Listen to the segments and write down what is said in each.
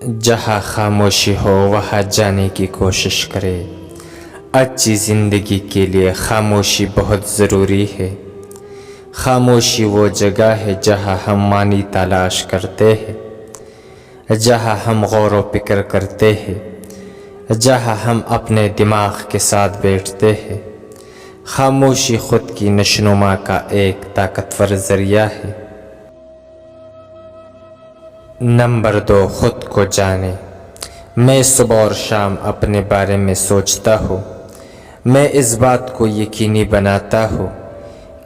جہاں خاموشی ہو وہاں جانے کی کوشش کرے۔ اچھی زندگی کے لیے خاموشی بہت ضروری ہے۔ خاموشی وہ جگہ ہے جہاں ہم معنی تلاش کرتے ہیں، جہاں ہم غور و فکر کرتے ہیں، جہاں ہم اپنے دماغ کے ساتھ بیٹھتے ہیں۔ خاموشی خود کی نشوونما کا ایک طاقتور ذریعہ ہے۔ نمبر 2، خود کو جانے۔ میں صبح اور شام اپنے بارے میں سوچتا ہوں۔ میں اس بات کو یقینی بناتا ہوں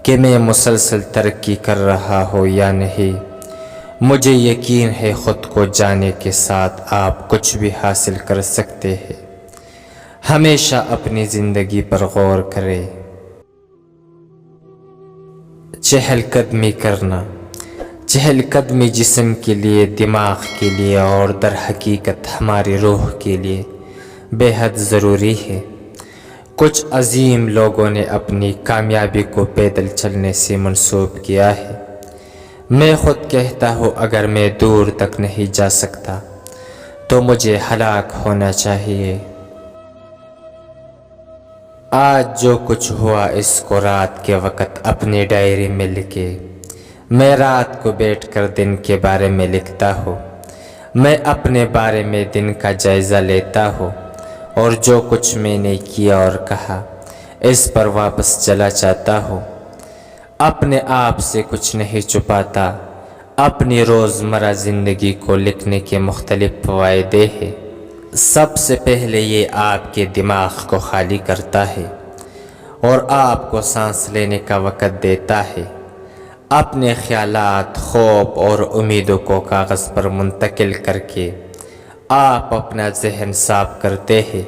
کہ میں مسلسل ترقی کر رہا ہوں یا نہیں۔ مجھے یقین ہے خود کو جانے کے ساتھ آپ کچھ بھی حاصل کر سکتے ہیں۔ ہمیشہ اپنی زندگی پر غور کریں۔ چہل قدمی کرنا۔ چہل قدمی جسم کے لیے، دماغ کے لیے اور در حقیقت ہماری روح کے لیے بے حد ضروری ہے۔ کچھ عظیم لوگوں نے اپنی کامیابی کو پیدل چلنے سے منسوب کیا ہے۔ میں خود کہتا ہوں اگر میں دور تک نہیں جا سکتا تو مجھے ہلاک ہونا چاہیے۔ آج جو کچھ ہوا اس کو رات کے وقت اپنی ڈائری میں لکھے۔ میں رات کو بیٹھ کر دن کے بارے میں لکھتا ہوں۔ میں اپنے بارے میں دن کا جائزہ لیتا ہوں اور جو کچھ میں نے کیا اور کہا اس پر واپس چلا جاتا ہوں۔ اپنے آپ سے کچھ نہیں چھپاتا۔ اپنی روزمرہ زندگی کو لکھنے کے مختلف فوائد ہیں۔ سب سے پہلے یہ آپ کے دماغ کو خالی کرتا ہے اور آپ کو سانس لینے کا وقت دیتا ہے۔ اپنے خیالات، خواب اور امیدوں کو کاغذ پر منتقل کر کے آپ اپنا ذہن صاف کرتے ہیں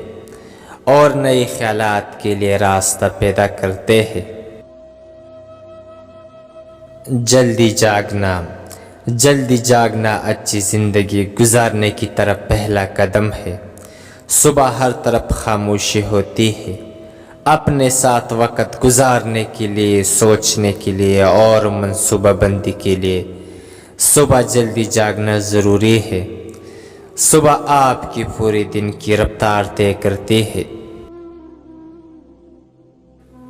اور نئے خیالات کے لیے راستہ پیدا کرتے ہیں۔ جلدی جاگنا۔ جلدی جاگنا اچھی زندگی گزارنے کی طرف پہلا قدم ہے۔ صبح ہر طرف خاموشی ہوتی ہے۔ اپنے ساتھ وقت گزارنے کے لیے، سوچنے کے لیے اور منصوبہ بندی کے لیے صبح جلدی جاگنا ضروری ہے۔ صبح آپ کی پورے دن کی رفتار طے کرتی ہے۔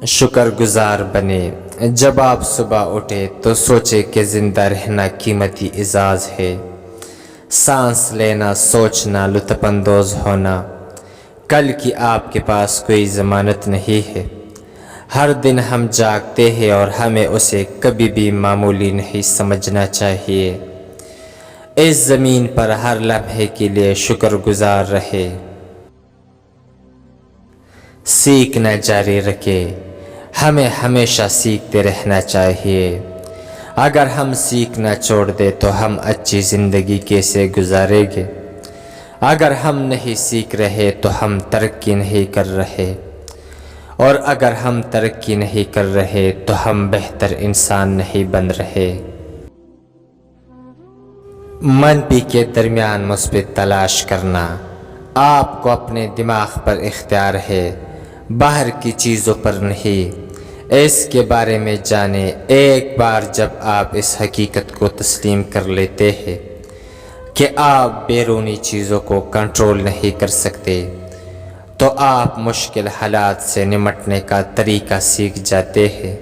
شکر گزار بنے۔ جب آپ صبح اٹھے تو سوچے کہ زندہ رہنا قیمتی اعزاز ہے۔ سانس لینا، سوچنا، لطف اندوز ہونا۔ کل کی آپ کے پاس کوئی ضمانت نہیں ہے۔ ہر دن ہم جاگتے ہیں اور ہمیں اسے کبھی بھی معمولی نہیں سمجھنا چاہیے۔ اس زمین پر ہر لمحے کے لیے شکر گزار رہے۔ سیکھنا جاری رکھے۔ ہمیں ہمیشہ سیکھتے رہنا چاہیے۔ اگر ہم سیکھنا چھوڑ دیں تو ہم اچھی زندگی کیسے گزاریں گے؟ اگر ہم نہیں سیکھ رہے تو ہم ترقی نہیں کر رہے، اور اگر ہم ترقی نہیں کر رہے تو ہم بہتر انسان نہیں بن رہے۔ منفی کے درمیان مثبت تلاش کرنا۔ آپ کو اپنے دماغ پر اختیار ہے، باہر کی چیزوں پر نہیں۔ اس کے بارے میں جانیں۔ ایک بار جب آپ اس حقیقت کو تسلیم کر لیتے ہیں کہ آپ بیرونی چیزوں کو کنٹرول نہیں کر سکتے تو آپ مشکل حالات سے نمٹنے کا طریقہ سیکھ جاتے ہیں۔